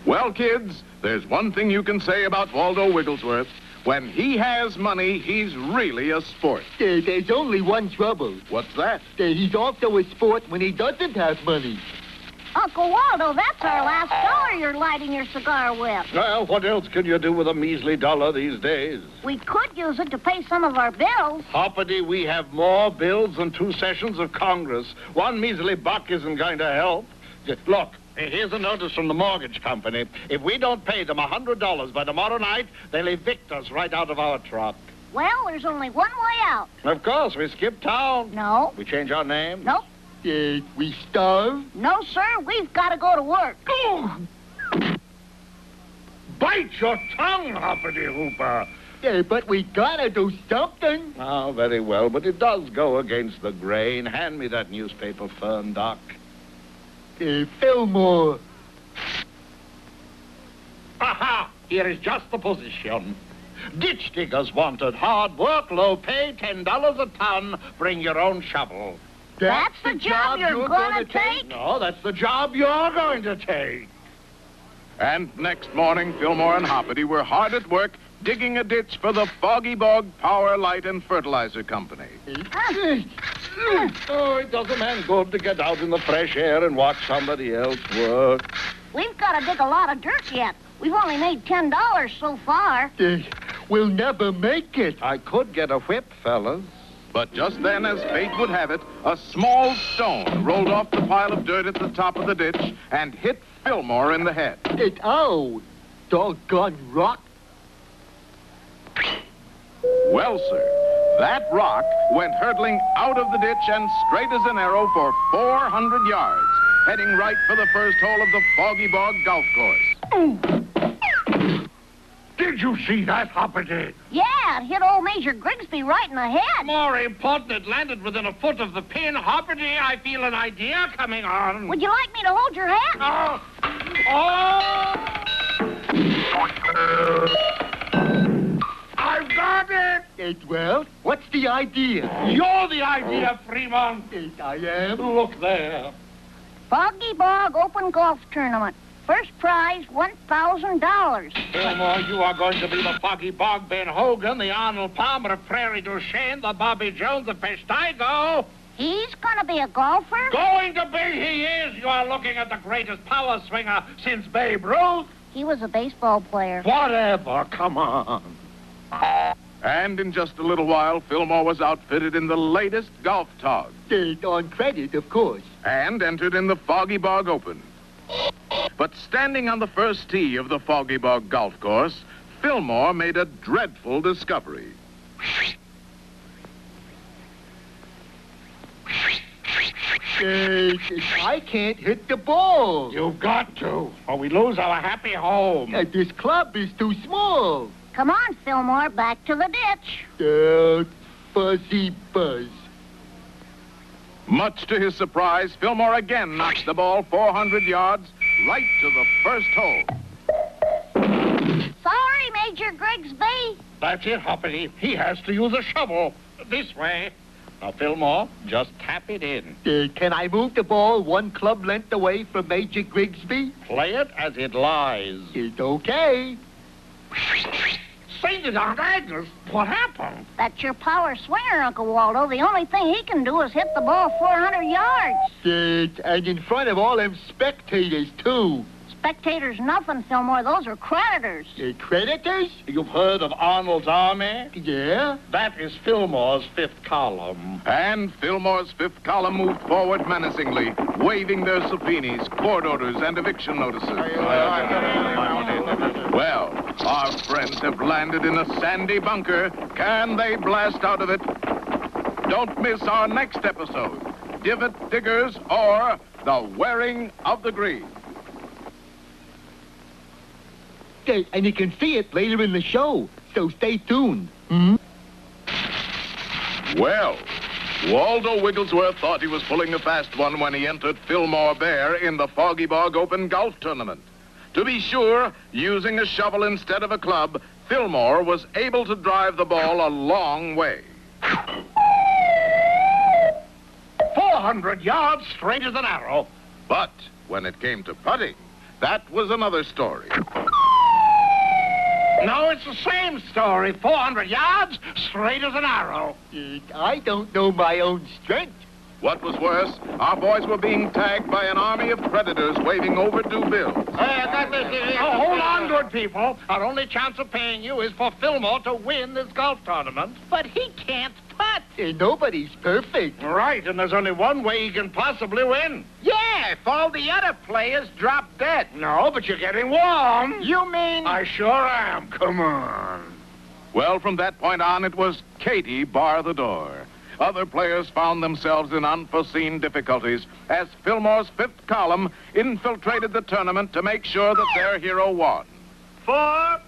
Well, kids, there's one thing you can say about Waldo Wigglesworth. When he has money, he's really a sport. There's only one trouble. What's that? He's also a sport when he doesn't have money. Uncle Waldo, that's our last dollar you're lighting your cigar with. Well, what else can you do with a measly dollar these days? We could use it to pay some of our bills. Hoppity, we have more bills than 2 sessions of Congress. One measly buck isn't going to help. Look, here's a notice from the mortgage company. If we don't pay them $100 by tomorrow night, they'll evict us right out of our truck. Well, there's only one way out. Of course, we skip town. No. We change our name? Nope. We starve? No, sir. We've got to go to work. Bite your tongue, Hoppity Hooper. But we gotta do something. Oh, very well, but it does go against the grain. Hand me that newspaper, Fern Doc. Fillmore. Aha! Here is just the position. Ditch diggers wanted. Hard work, low pay, $10 a ton. Bring your own shovel. That's the job you're gonna take? No, that's the job you're going to take. And next morning, Fillmore and Hoppity were hard at work digging a ditch for the Foggy Bog Power, Light, and Fertilizer Company. Oh, it does a man good to get out in the fresh air and watch somebody else work. We've got to dig a lot of dirt yet. We've only made $10 so far. We'll never make it. I could get a whip, fellas. But just then, as fate would have it, a small stone rolled off the pile of dirt at the top of the ditch and hit Fillmore in the head. Oh, doggone rock. Well, sir, that rock went hurtling out of the ditch and straight as an arrow for 400 yards, heading right for the first hole of the Foggy Bog Golf Course. Did you see that, Hoppity? Yeah, it hit old Major Grigsby right in the head. More important, it landed within a foot of the pin. Hoppity, I feel an idea coming on. Would you like me to hold your hat? I've got it! Well, what's the idea? You're the idea, Fremont. I am. Look there. Foggy Bog Open Golf Tournament. First prize, $1,000. Fillmore, you are going to be the Foggy Bog Ben Hogan, the Arnold Palmer of Prairie du Chien, the Bobby Jones of Peshtigo. He's going to be a golfer? Going to be, he is. You are looking at the greatest power swinger since Babe Ruth. He was a baseball player. Whatever, come on. And in just a little while, Fillmore was outfitted in the latest golf tog. On credit, of course. And entered in the Foggy Bog Open. But standing on the first tee of the Foggy Bog Golf Course, Fillmore made a dreadful discovery. I can't hit the ball. You've got to, or we lose our happy home. This club is too small. Come on, Fillmore, back to the ditch. Fuzzy buzz. Much to his surprise, Fillmore again knocks the ball 400 yards right to the first hole. Sorry, Major Grigsby. That's it, Hoppity. He has to use a shovel. This way. Now, Fillmore, just tap it in. Can I move the ball 1 club length away from Major Grigsby? Play it as it lies. It's okay. Saint Aunt Agnes, what happened? That's your power swinger, Uncle Waldo. The only thing he can do is hit the ball 400 yards. And in front of all them spectators, too. Spectators nothing, Fillmore. Those are creditors. Creditors? You've heard of Arnold's Army? Yeah. That is Fillmore's 5th column. And Fillmore's 5th column moved forward menacingly, waving their subpoenas, court orders, and eviction notices. Well, Our friends have landed in a sandy bunker. Can they blast out of it? Don't miss our next episode, Divot Diggers or The Wearing of the Green. And you can see it later in the show, so stay tuned. Well, Waldo Wigglesworth thought he was pulling a fast one when he entered Fillmore Bear in the Foggy Bog Open Golf Tournament. To be sure, using a shovel instead of a club, Fillmore was able to drive the ball a long way. 400 yards straight as an arrow. But when it came to putting, that was another story. No, it's the same story. 400 yards straight as an arrow. I don't know my own strength. What was worse, our boys were being tagged by an army of predators waving overdue bills. Hey, I got this. Oh, hold on, good people. Our only chance of paying you is for Fillmore to win this golf tournament. But he can't putt. Nobody's perfect. Right, and there's only one way he can possibly win. Yeah, if all the other players drop dead. No, but you're getting warm. You mean... I sure am. Come on. Well, from that point on, it was Katie bar the door. Other players found themselves in unforeseen difficulties as Fillmore's fifth column infiltrated the tournament to make sure that their hero won. 4.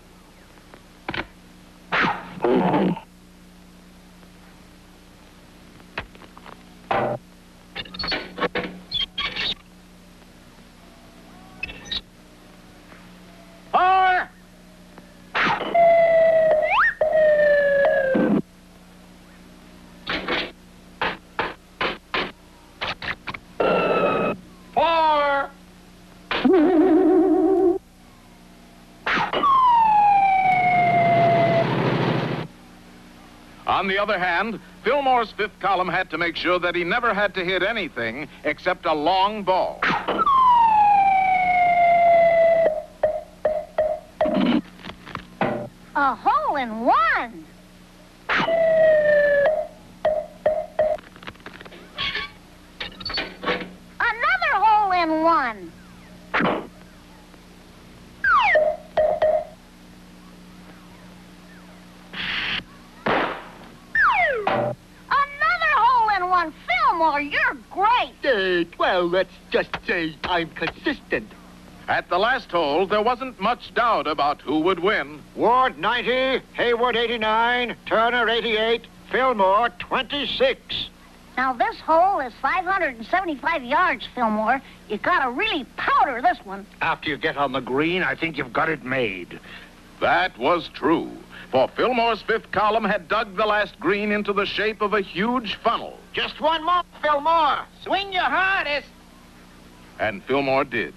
On the other hand, Fillmore's fifth column had to make sure that he never had to hit anything except a long ball. A hole in one. Another hole in one. Another hole in one. Fillmore, you're great. Well, let's just say I'm consistent. At the last hole, there wasn't much doubt about who would win. Ward 90, Hayward 89, Turner 88, Fillmore 26. Now, this hole is 575 yards, Fillmore. You gotta really powder this one. After you get on the green, I think you've got it made. That was true, for Fillmore's fifth column had dug the last green into the shape of a huge funnel. Just one more, Fillmore. Swing your hardest. And Fillmore did.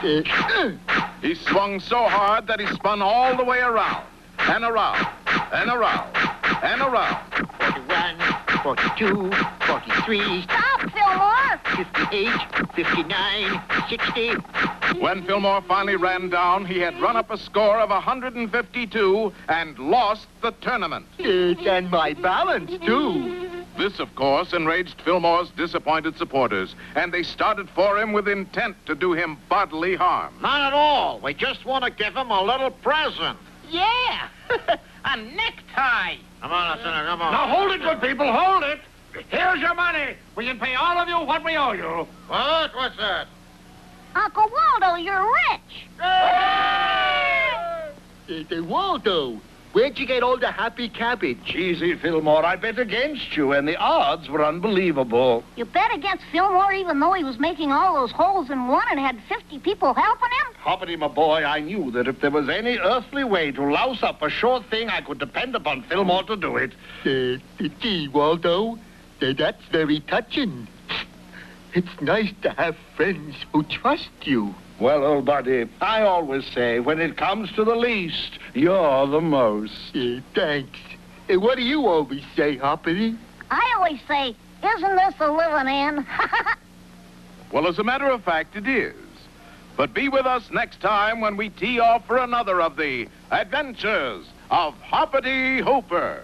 He swung so hard that he spun all the way around, and around, and around, and around. 41, 42, 43, Stop, Fillmore. 58, 59, 60. When Fillmore finally ran down, he had run up a score of 152 and lost the tournament. And my balance, too. This, of course, enraged Fillmore's disappointed supporters, and they started for him with intent to do him bodily harm. Not at all. We just want to give him a little present. Yeah, a necktie. Come on, Senator, come on. Now, hold it, good people, hold it. Here's your money. We can pay all of you what we owe you. What? What's that? Uncle Waldo, you're rich. Waldo, where'd you get all the happy cabbage? Easy, Fillmore. I bet against you, and the odds were unbelievable. You bet against Fillmore even though he was making all those holes in one and had 50 people helping him? Hoppity, my boy, I knew that if there was any earthly way to louse up a sure thing, I could depend upon Fillmore to do it. Gee, Waldo, that's very touching. It's nice to have friends who trust you. Well, old buddy, I always say, when it comes to the least, you're the most. Thanks. What do you always say, Hoppity? I always say, isn't this a living in? Well, as a matter of fact, it is. But be with us next time when we tee off for another of the adventures of Hoppity Hooper.